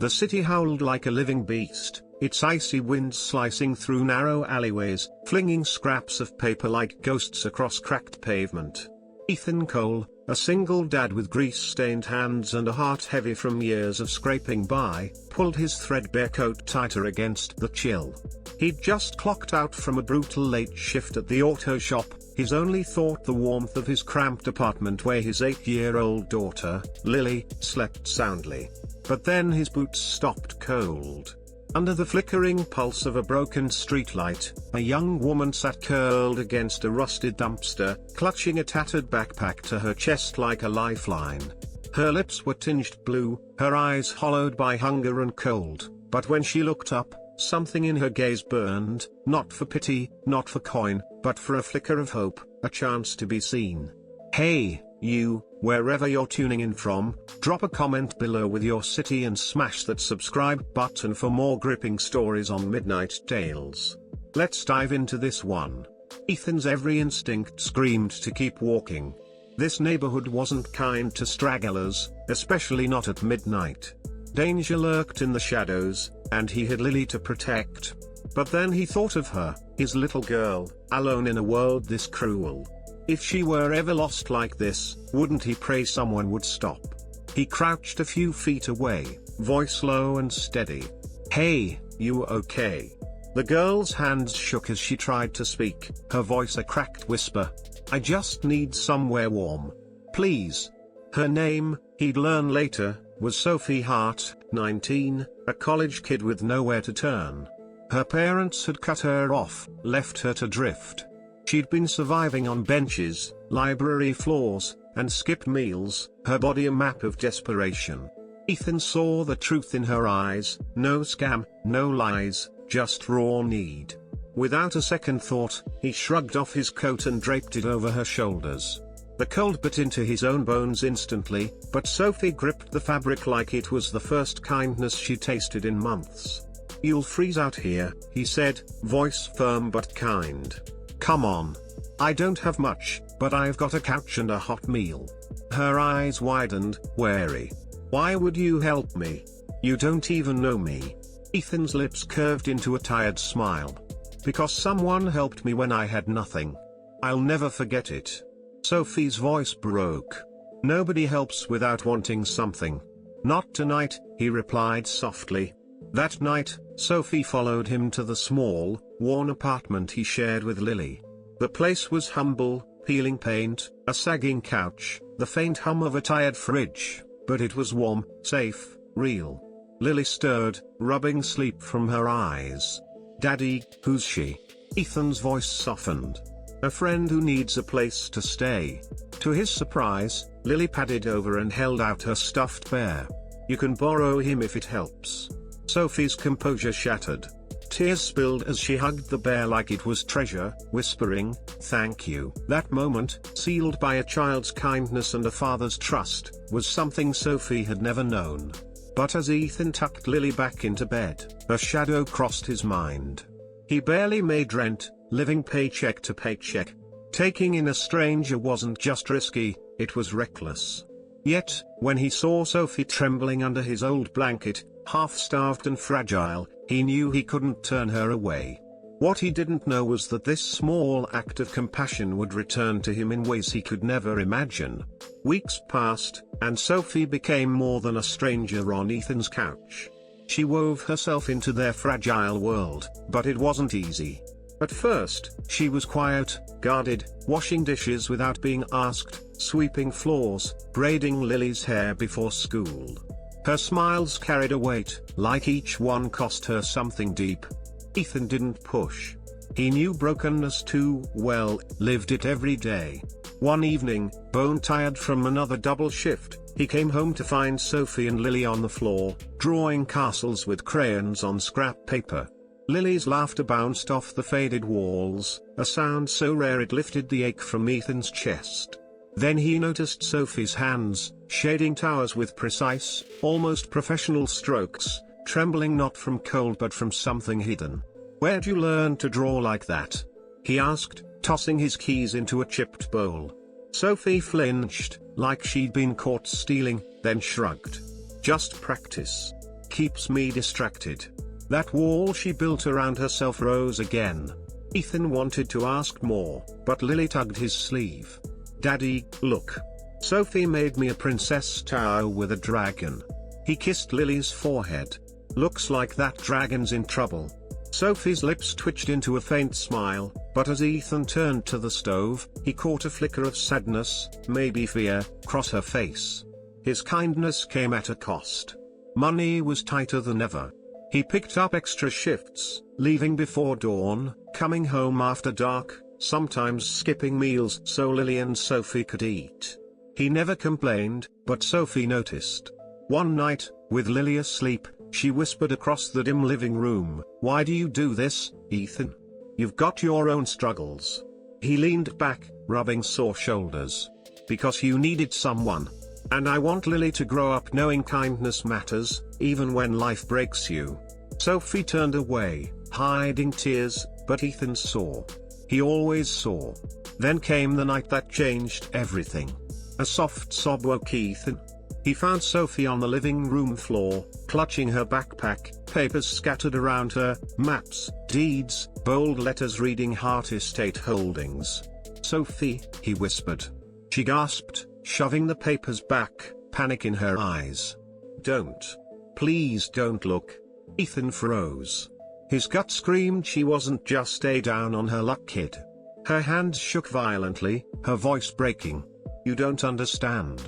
The city howled like a living beast, its icy winds slicing through narrow alleyways, flinging scraps of paper like ghosts across cracked pavement. Ethan Cole, a single dad with grease-stained hands and a heart heavy from years of scraping by, pulled his threadbare coat tighter against the chill. He'd just clocked out from a brutal late shift at the auto shop, his only thought the warmth of his cramped apartment where his 8-year-old daughter, Lily, slept soundly. But then his boots stopped cold. Under the flickering pulse of a broken streetlight, a young woman sat curled against a rusted dumpster, clutching a tattered backpack to her chest like a lifeline. Her lips were tinged blue, her eyes hollowed by hunger and cold, but when she looked up, something in her gaze burned, not for pity, not for coin, but for a flicker of hope, a chance to be seen. Hey, you, wherever you're tuning in from, drop a comment below with your city and smash that subscribe button for more gripping stories on Midnight Tales. Let's dive into this one. Ethan's every instinct screamed to keep walking. This neighborhood wasn't kind to stragglers, especially not at midnight. Danger lurked in the shadows, and he had Lily to protect. But then he thought of her, his little girl, alone in a world this cruel. If she were ever lost like this, wouldn't he pray someone would stop? He crouched a few feet away, voice low and steady. Hey, you okay? The girl's hands shook as she tried to speak, her voice a cracked whisper. I just need somewhere warm. Please. Her name, he'd learn later, was Sophie Hart, 19, a college kid with nowhere to turn. Her parents had cut her off, left her to drift. She'd been surviving on benches, library floors, and skipped meals, her body a map of desperation. Ethan saw the truth in her eyes, no scam, no lies, just raw need. Without a second thought, he shrugged off his coat and draped it over her shoulders. The cold bit into his own bones instantly, but Sophie gripped the fabric like it was the first kindness she tasted in months. You'll freeze out here, he said, voice firm but kind. Come on. I don't have much, but I've got a couch and a hot meal. Her eyes widened, wary. Why would you help me? You don't even know me. Ethan's lips curved into a tired smile. Because someone helped me when I had nothing. I'll never forget it. Sophie's voice broke. Nobody helps without wanting something. Not tonight, he replied softly. That night, Sophie followed him to the small, worn apartment he shared with Lily. The place was humble, peeling paint, a sagging couch, the faint hum of a tired fridge, but it was warm, safe, real. Lily stirred, rubbing sleep from her eyes. Daddy, who's she? Ethan's voice softened. A friend who needs a place to stay. To his surprise, Lily padded over and held out her stuffed bear. You can borrow him if it helps. Sophie's composure shattered. Tears spilled as she hugged the bear like it was treasure, whispering, thank you. That moment, sealed by a child's kindness and a father's trust, was something Sophie had never known. But as Ethan tucked Lily back into bed, a shadow crossed his mind. He barely made rent, living paycheck to paycheck. Taking in a stranger wasn't just risky, it was reckless. Yet, when he saw Sophie trembling under his old blanket, half-starved and fragile, he knew he couldn't turn her away. What he didn't know was that this small act of compassion would return to him in ways he could never imagine. Weeks passed, and Sophie became more than a stranger on Ethan's couch. She wove herself into their fragile world, but it wasn't easy. At first, she was quiet, guarded, washing dishes without being asked, sweeping floors, braiding Lily's hair before school. Her smiles carried a weight, like each one cost her something deep. Ethan didn't push. He knew brokenness too well, lived it every day. One evening, bone-tired from another double shift, he came home to find Sophie and Lily on the floor, drawing castles with crayons on scrap paper. Lily's laughter bounced off the faded walls, a sound so rare it lifted the ache from Ethan's chest. Then he noticed Sophie's hands, shading towers with precise, almost professional strokes, trembling not from cold but from something hidden. Where'd you learn to draw like that? He asked, tossing his keys into a chipped bowl. Sophie flinched, like she'd been caught stealing, then shrugged. Just practice. keeps me distracted. That wall she built around herself rose again. Ethan wanted to ask more, but Lily tugged his sleeve. Daddy, look. Sophie made me a princess tower with a dragon. He kissed Lily's forehead. Looks like that dragon's in trouble. Sophie's lips twitched into a faint smile, but as Ethan turned to the stove, he caught a flicker of sadness, maybe fear, cross her face. His kindness came at a cost. Money was tighter than ever. He picked up extra shifts, leaving before dawn, coming home after dark, sometimes skipping meals so Lily and Sophie could eat. He never complained, but Sophie noticed. One night, with Lily asleep, she whispered across the dim living room, "Why do you do this, Ethan? You've got your own struggles." He leaned back, rubbing sore shoulders. "Because you needed someone. And I want Lily to grow up knowing kindness matters, even when life breaks you." Sophie turned away, hiding tears, but Ethan saw. He always saw. Then came the night that changed everything. A soft sob woke Ethan. He found Sophie on the living room floor, clutching her backpack, papers scattered around her, maps, deeds, bold letters reading Hart Estate Holdings. "Sophie," he whispered. She gasped, shoving the papers back, panic in her eyes. "Don't. Please don't look." Ethan froze. His gut screamed she wasn't just a down on her luck kid. Her hands shook violently, her voice breaking. "You don't understand.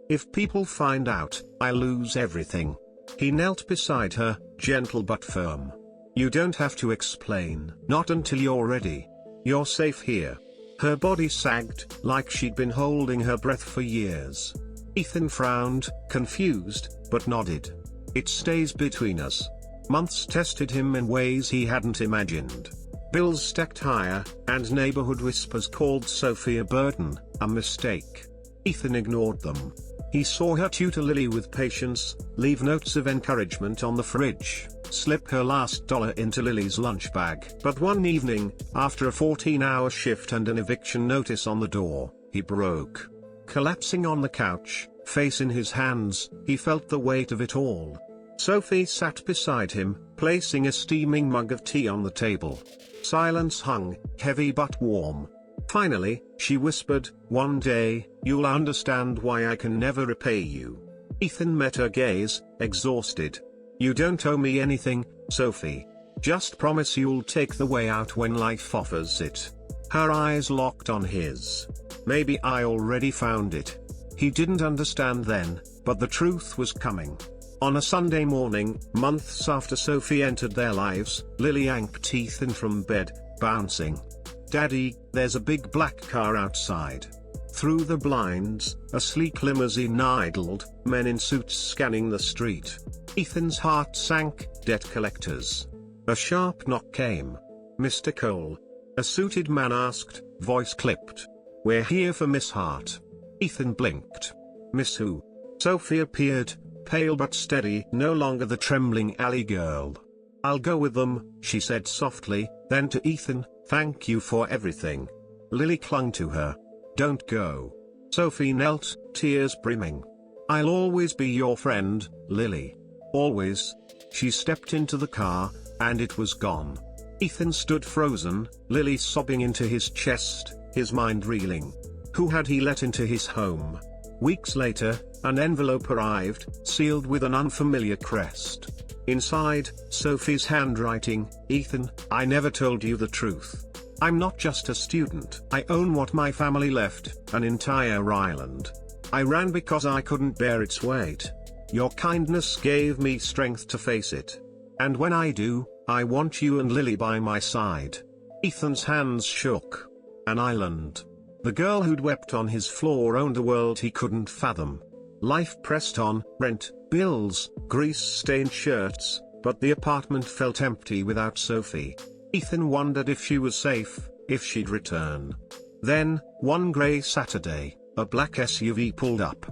If people find out, I lose everything." He knelt beside her, gentle but firm. "You don't have to explain. Not until you're ready. You're safe here." Her body sagged, like she'd been holding her breath for years. Ethan frowned, confused, but nodded. "It stays between us." Months tested him in ways he hadn't imagined. Bills stacked higher, and neighborhood whispers called Sophie a burden, a mistake. Ethan ignored them. He saw her tutor Lily with patience, leave notes of encouragement on the fridge, slip her last dollar into Lily's lunch bag. But one evening, after a 14-hour shift and an eviction notice on the door, he broke. Collapsing on the couch, face in his hands, he felt the weight of it all. Sophie sat beside him, placing a steaming mug of tea on the table. Silence hung, heavy but warm. Finally, she whispered, "One day, you'll understand why I can never repay you." Ethan met her gaze, exhausted. "You don't owe me anything, Sophie. Just promise you'll take the way out when life offers it." Her eyes locked on his. "Maybe I already found it." He didn't understand then, but the truth was coming. On a Sunday morning, months after Sophie entered their lives, Lily yanked Ethan from bed, bouncing. "Daddy, there's a big black car outside." Through the blinds, a sleek limousine idled, men in suits scanning the street. Ethan's heart sank. Debt collectors. A sharp knock came. "Mr. Cole?" a suited man asked, voice clipped. "We're here for Miss Hart." Ethan blinked. "Miss who?" Sophie appeared, pale but steady, no longer the trembling alley girl. "I'll go with them," she said softly, then to Ethan, "Thank you for everything." Lily clung to her. "Don't go." Sophie knelt, tears brimming. "I'll always be your friend, Lily. Always." She stepped into the car, and it was gone. Ethan stood frozen, Lily sobbing into his chest, his mind reeling. Who had he let into his home? Weeks later, an envelope arrived, sealed with an unfamiliar crest. Inside, Sophie's handwriting, "Ethan, I never told you the truth. I'm not just a student. I own what my family left, an entire island. I ran because I couldn't bear its weight. Your kindness gave me strength to face it. And when I do, I want you and Lily by my side." Ethan's hands shook. An island. The girl who'd wept on his floor owned a world he couldn't fathom. Life pressed on, rent, bills, grease-stained shirts, but the apartment felt empty without Sophie. Ethan wondered if she was safe, if she'd return. Then, one grey Saturday, a black SUV pulled up.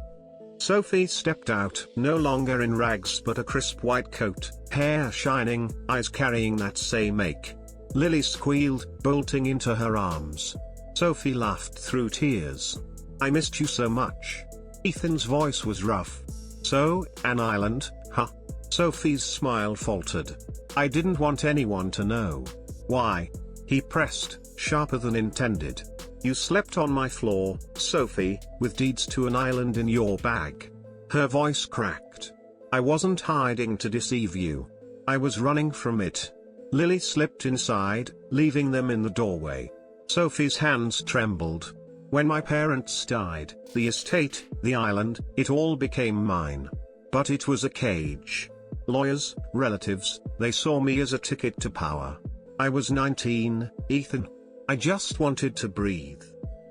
Sophie stepped out, no longer in rags but a crisp white coat, hair shining, eyes carrying that same ache. Lily squealed, bolting into her arms. Sophie laughed through tears. "I missed you so much." Ethan's voice was rough. "So, an island, huh? Sophie's smile faltered. I didn't want anyone to know. Why? He pressed, sharper than intended. You slept on my floor, Sophie, with deeds to an island in your bag. Her voice cracked. I wasn't hiding to deceive you. I was running from it. Lily slipped inside, leaving them in the doorway. Sophie's hands trembled. When my parents died, the estate, the island, it all became mine. But it was a cage. Lawyers, relatives, they saw me as a ticket to power. I was 19, Ethan. I just wanted to breathe.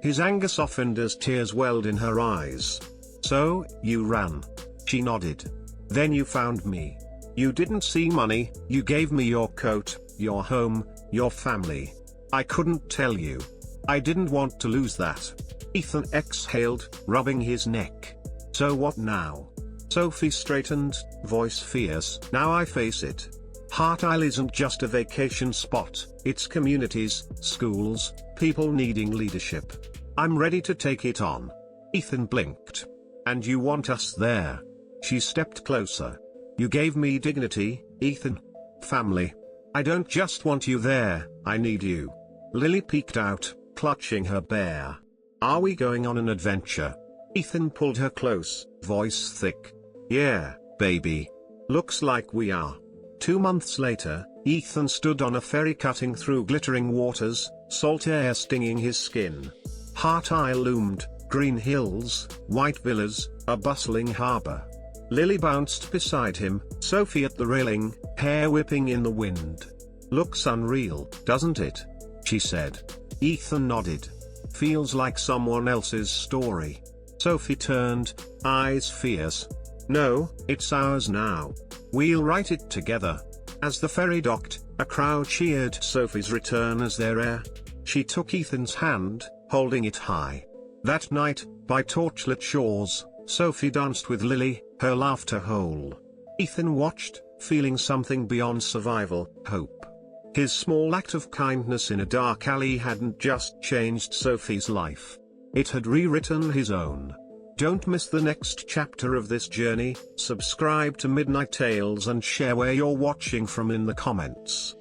His anger softened as tears welled in her eyes. So, you ran. She nodded. Then you found me. You didn't see money, you gave me your coat, your home, your family. I couldn't tell you. I didn't want to lose that. Ethan exhaled, rubbing his neck. So what now? Sophie straightened, voice fierce. Now I face it. Heart Isle isn't just a vacation spot, it's communities, schools, people needing leadership. I'm ready to take it on. Ethan blinked. And you want us there? She stepped closer. You gave me dignity, Ethan. Family. I don't just want you there, I need you. Lily peeked out, clutching her bear. Are we going on an adventure? Ethan pulled her close, voice thick. Yeah, baby. Looks like we are. 2 months later, Ethan stood on a ferry cutting through glittering waters, salt air stinging his skin. Heart Isle loomed, green hills, white villas, a bustling harbor. Lily bounced beside him, Sophie at the railing, hair whipping in the wind. Looks unreal, doesn't it? She said. Ethan nodded. Feels like someone else's story. Sophie turned, eyes fierce. No, it's ours now. We'll write it together. As the ferry docked, a crowd cheered Sophie's return as their heir. She took Ethan's hand, holding it high. That night, by torchlit shores, Sophie danced with Lily, her laughter whole. Ethan watched, feeling something beyond survival, hope. His small act of kindness in a dark alley hadn't just changed Sophie's life. It had rewritten his own. Don't miss the next chapter of this journey. Subscribe to Midnight Tales and share where you're watching from in the comments.